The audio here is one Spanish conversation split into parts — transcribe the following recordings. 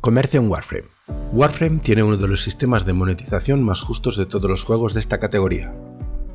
Comercio en Warframe. Warframe tiene uno de los sistemas de monetización más justos de todos los juegos de esta categoría.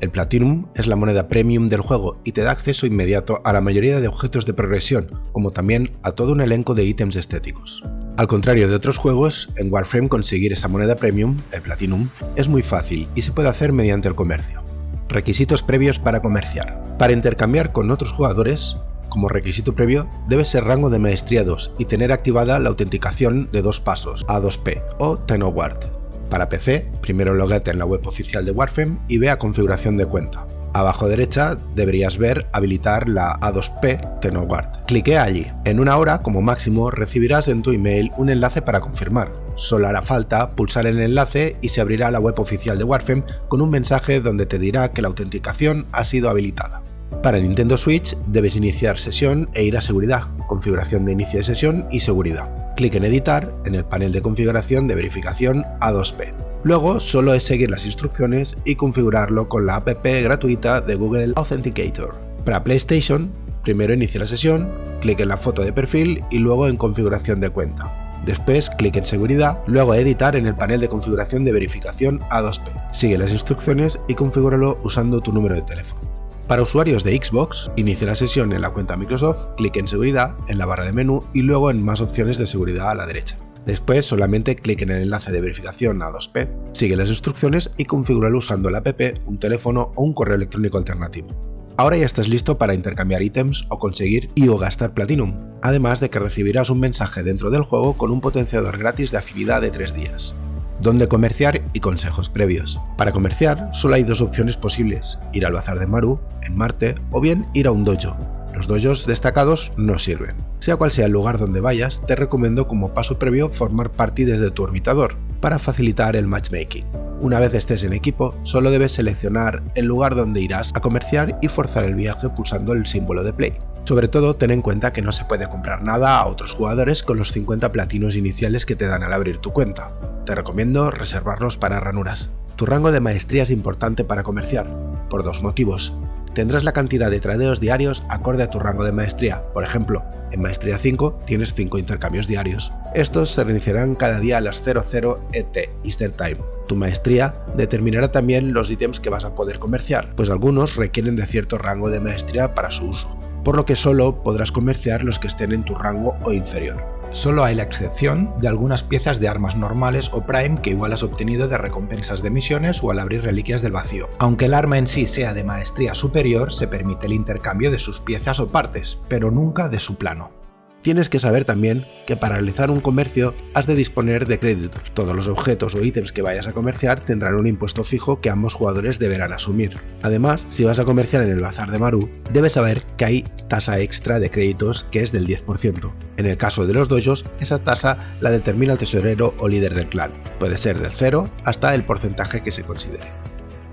El Platinum es la moneda premium del juego y te da acceso inmediato a la mayoría de objetos de progresión, como también a todo un elenco de ítems estéticos. Al contrario de otros juegos, en Warframe conseguir esa moneda premium, el Platinum, es muy fácil y se puede hacer mediante el comercio. Requisitos previos para comerciar. Para intercambiar con otros jugadores, como requisito previo, debe ser rango de maestría 2 y tener activada la autenticación de 2 pasos, A2P o TennoGuard. Para PC, primero lógate en la web oficial de Warframe y ve a configuración de cuenta. Abajo a derecha deberías ver habilitar la A2P TennoGuard. Cliquea allí. En una hora, como máximo, recibirás en tu email un enlace para confirmar. Solo hará falta pulsar el enlace y se abrirá la web oficial de Warframe con un mensaje donde te dirá que la autenticación ha sido habilitada. Para Nintendo Switch debes iniciar sesión e ir a seguridad, configuración de inicio de sesión y seguridad. Clic en editar en el panel de configuración de verificación A2P. Luego solo es seguir las instrucciones y configurarlo con la app gratuita de Google Authenticator. Para PlayStation, primero inicia la sesión, clic en la foto de perfil y luego en configuración de cuenta. Después clic en seguridad, luego editar en el panel de configuración de verificación A2P. Sigue las instrucciones y configúralo usando tu número de teléfono. Para usuarios de Xbox, inicia la sesión en la cuenta Microsoft, clic en seguridad en la barra de menú y luego en más opciones de seguridad a la derecha. Después solamente clic en el enlace de verificación A2P, sigue las instrucciones y configúralo usando la app, un teléfono o un correo electrónico alternativo. Ahora ya estás listo para intercambiar ítems o conseguir o gastar Platinum, además de que recibirás un mensaje dentro del juego con un potenciador gratis de afinidad de 3 días. Dónde comerciar y consejos previos. Para comerciar solo hay 2 opciones posibles, ir al Bazar de Maru, en Marte, o bien ir a un dojo. Los dojos destacados no sirven. Sea cual sea el lugar donde vayas, te recomiendo como paso previo formar party desde tu orbitador, para facilitar el matchmaking. Una vez estés en equipo, solo debes seleccionar el lugar donde irás a comerciar y forzar el viaje pulsando el símbolo de play. Sobre todo, ten en cuenta que no se puede comprar nada a otros jugadores con los 50 platinos iniciales que te dan al abrir tu cuenta. Te recomiendo reservarlos para ranuras. Tu rango de maestría es importante para comerciar, por 2 motivos. Tendrás la cantidad de tradeos diarios acorde a tu rango de maestría. Por ejemplo, en maestría 5 tienes 5 intercambios diarios. Estos se reiniciarán cada día a las 00 ET Eastern Time. Tu maestría determinará también los ítems que vas a poder comerciar, pues algunos requieren de cierto rango de maestría para su uso, por lo que solo podrás comerciar los que estén en tu rango o inferior. Solo hay la excepción de algunas piezas de armas normales o Prime que igual has obtenido de recompensas de misiones o al abrir reliquias del vacío. Aunque el arma en sí sea de maestría superior, se permite el intercambio de sus piezas o partes, pero nunca de su plano. Tienes que saber también que para realizar un comercio has de disponer de créditos. Todos los objetos o ítems que vayas a comerciar tendrán un impuesto fijo que ambos jugadores deberán asumir. Además, si vas a comerciar en el Bazar de Maru, debes saber que hay tasa extra de créditos que es del 10%. En el caso de los dojos, esa tasa la determina el tesorero o líder del clan. Puede ser del 0 hasta el porcentaje que se considere.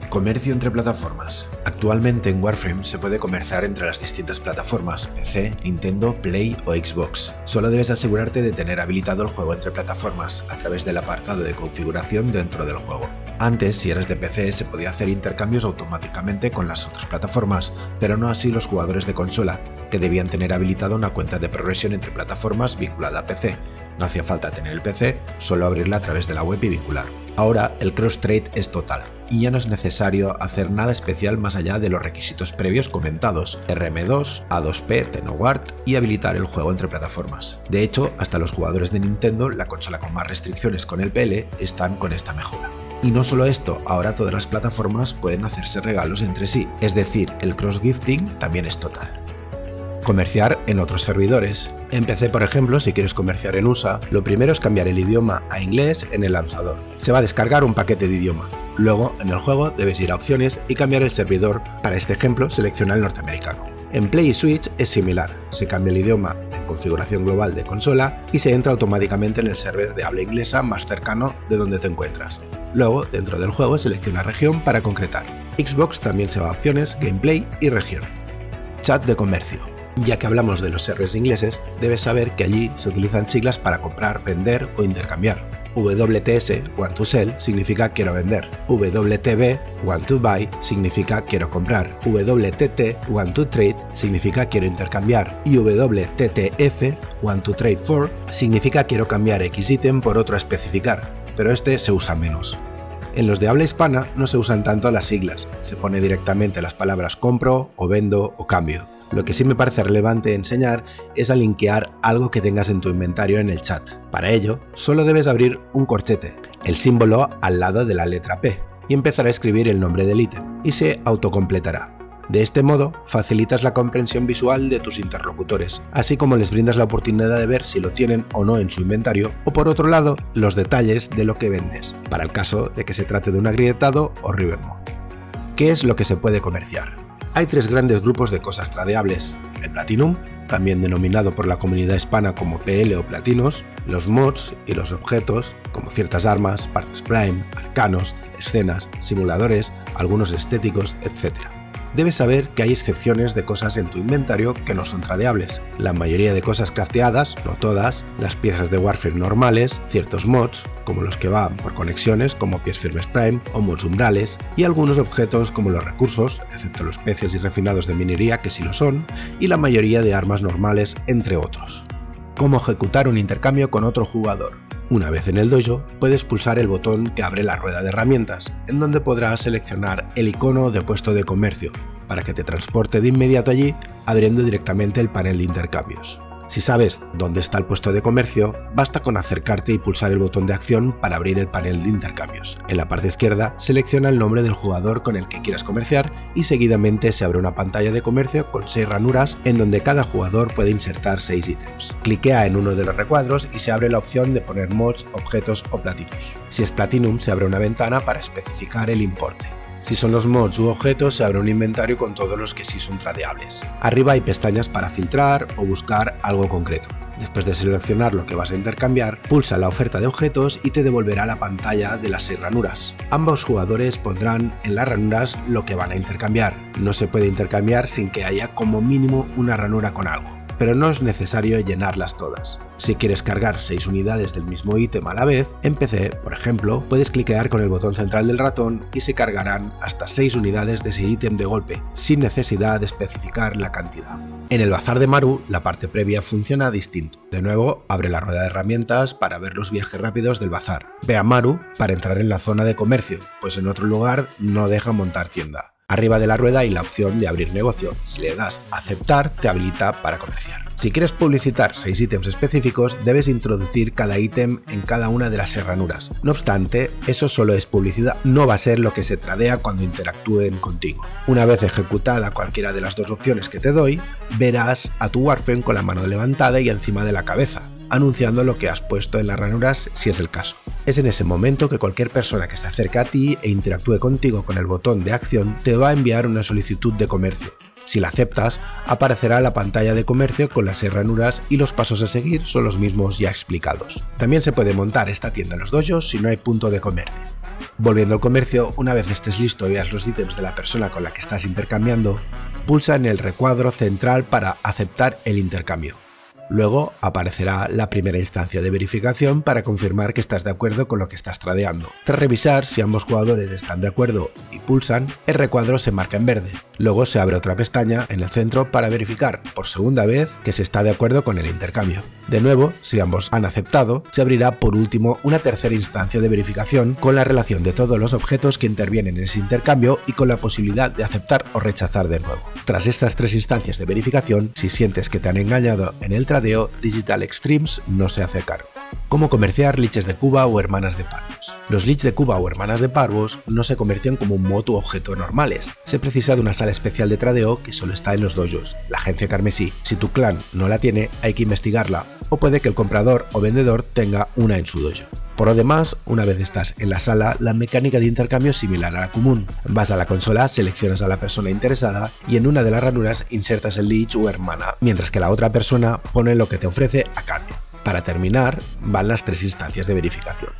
Comercio entre plataformas. Actualmente en Warframe se puede comerciar entre las distintas plataformas PC, Nintendo, Play o Xbox. Solo debes asegurarte de tener habilitado el juego entre plataformas a través del apartado de configuración dentro del juego. Antes, si eras de PC, se podía hacer intercambios automáticamente con las otras plataformas, pero no así los jugadores de consola, que debían tener habilitada una cuenta de progresión entre plataformas vinculada a PC. No hacía falta tener el PC, solo abrirla a través de la web y vincular. Ahora el cross-trade es total, y ya no es necesario hacer nada especial más allá de los requisitos previos comentados, RM2, A2P, TennoGuard y habilitar el juego entre plataformas. De hecho, hasta los jugadores de Nintendo, la consola con más restricciones con el PL, están con esta mejora. Y no solo esto, ahora todas las plataformas pueden hacerse regalos entre sí, es decir, el cross-gifting también es total. Comerciar en otros servidores. En PC, por ejemplo, si quieres comerciar en USA, lo primero es cambiar el idioma a inglés en el lanzador. Se va a descargar un paquete de idioma. Luego, en el juego, debes ir a opciones y cambiar el servidor. Para este ejemplo, selecciona el norteamericano. En Play y Switch es similar. Se cambia el idioma en configuración global de consola y se entra automáticamente en el server de habla inglesa más cercano de donde te encuentras. Luego, dentro del juego, selecciona región para concretar. Xbox también se va a opciones, gameplay y región. Chat de comercio. Ya que hablamos de los servers ingleses, debes saber que allí se utilizan siglas para comprar, vender o intercambiar. WTS, want to sell, significa quiero vender. WTB, want to buy, significa quiero comprar. WTT, want to trade, significa quiero intercambiar. Y WTTF, want to trade for, significa quiero cambiar X ítem por otro a especificar, pero este se usa menos. En los de habla hispana no se usan tanto las siglas, se pone directamente las palabras compro o vendo o cambio. Lo que sí me parece relevante enseñar es a linkear algo que tengas en tu inventario en el chat. Para ello, solo debes abrir un corchete, el símbolo al lado de la letra P, y empezar a escribir el nombre del ítem, y se autocompletará. De este modo, facilitas la comprensión visual de tus interlocutores, así como les brindas la oportunidad de ver si lo tienen o no en su inventario, o por otro lado, los detalles de lo que vendes, para el caso de que se trate de un agrietado o river mod. ¿Qué es lo que se puede comerciar? Hay tres grandes grupos de cosas tradeables: el Platinum, también denominado por la comunidad hispana como PL o platinos, los mods y los objetos, como ciertas armas, partes prime, arcanos, escenas, simuladores, algunos estéticos, etc. Debes saber que hay excepciones de cosas en tu inventario que no son tradeables. La mayoría de cosas crafteadas, no todas, las piezas de Warframe normales, ciertos mods, como los que van por conexiones como pies firmes prime o mods umbrales, y algunos objetos como los recursos, excepto los peces y refinados de minería que sí lo son, y la mayoría de armas normales, entre otros. ¿Cómo ejecutar un intercambio con otro jugador? Una vez en el dojo, puedes pulsar el botón que abre la rueda de herramientas, en donde podrás seleccionar el icono de puesto de comercio, para que te transporte de inmediato allí, abriendo directamente el panel de intercambios. Si sabes dónde está el puesto de comercio, basta con acercarte y pulsar el botón de acción para abrir el panel de intercambios. En la parte izquierda, selecciona el nombre del jugador con el que quieras comerciar y seguidamente se abre una pantalla de comercio con 6 ranuras en donde cada jugador puede insertar 6 ítems. Cliquea en uno de los recuadros y se abre la opción de poner mods, objetos o platinos. Si es Platinum, se abre una ventana para especificar el importe. Si son los mods u objetos, se abre un inventario con todos los que sí son tradeables. Arriba hay pestañas para filtrar o buscar algo concreto. Después de seleccionar lo que vas a intercambiar, pulsa la oferta de objetos y te devolverá la pantalla de las 6 ranuras. Ambos jugadores pondrán en las ranuras lo que van a intercambiar. No se puede intercambiar sin que haya como mínimo una ranura con algo, pero no es necesario llenarlas todas. Si quieres cargar 6 unidades del mismo ítem a la vez, en PC, por ejemplo, puedes cliquear con el botón central del ratón y se cargarán hasta 6 unidades de ese ítem de golpe, sin necesidad de especificar la cantidad. En el bazar de Maru, la parte previa funciona distinto. De nuevo, abre la rueda de herramientas para ver los viajes rápidos del bazar. Ve a Maru para entrar en la zona de comercio, pues en otro lugar no deja montar tienda. Arriba de la rueda hay la opción de abrir negocio. Si le das a aceptar, te habilita para comerciar. Si quieres publicitar 6 ítems específicos, debes introducir cada ítem en cada una de las 6 ranuras. No obstante, eso solo es publicidad, no va a ser lo que se tradea cuando interactúen contigo. Una vez ejecutada cualquiera de las dos opciones que te doy, verás a tu Warframe con la mano levantada y encima de la cabeza, anunciando lo que has puesto en las ranuras si es el caso. Es en ese momento que cualquier persona que se acerque a ti e interactúe contigo con el botón de acción te va a enviar una solicitud de comercio. Si la aceptas, aparecerá la pantalla de comercio con las 6 ranuras y los pasos a seguir son los mismos ya explicados. También se puede montar esta tienda en los dojos si no hay punto de comercio. Volviendo al comercio, una vez estés listo y veas los ítems de la persona con la que estás intercambiando, pulsa en el recuadro central para aceptar el intercambio. Luego aparecerá la primera instancia de verificación para confirmar que estás de acuerdo con lo que estás tradeando. Tras revisar si ambos jugadores están de acuerdo y pulsan, el recuadro se marca en verde. Luego se abre otra pestaña en el centro para verificar por segunda vez que se está de acuerdo con el intercambio. De nuevo, si ambos han aceptado, se abrirá por último una tercera instancia de verificación con la relación de todos los objetos que intervienen en ese intercambio y con la posibilidad de aceptar o rechazar de nuevo. Tras estas 3 instancias de verificación, si sientes que te han engañado en el tradeo, Digital Extremes no se hace cargo. ¿Cómo comerciar liches de Cuba o hermanas de parvos? Los lich de Cuba o hermanas de parvos no se comercian como un mod u objeto normales. Se precisa de una sala especial de tradeo que solo está en los dojos, la agencia carmesí. Si tu clan no la tiene, hay que investigarla, o puede que el comprador o vendedor tenga una en su dojo. Por lo demás, una vez estás en la sala, la mecánica de intercambio es similar a la común. Vas a la consola, seleccionas a la persona interesada y en una de las ranuras insertas el lich o hermana, mientras que la otra persona pone lo que te ofrece a cambio. Para terminar, van las 3 instancias de verificación.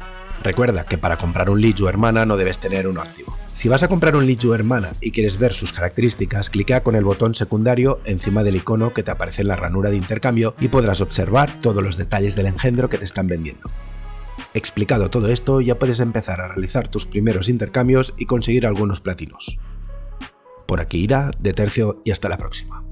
Recuerda que para comprar un lich o hermana no debes tener uno activo. Si vas a comprar un lich o hermana y quieres ver sus características, clica con el botón secundario encima del icono que te aparece en la ranura de intercambio y podrás observar todos los detalles del engendro que te están vendiendo. Explicado todo esto, ya puedes empezar a realizar tus primeros intercambios y conseguir algunos platinos. Por aquí Ira, de Tercio, y hasta la próxima.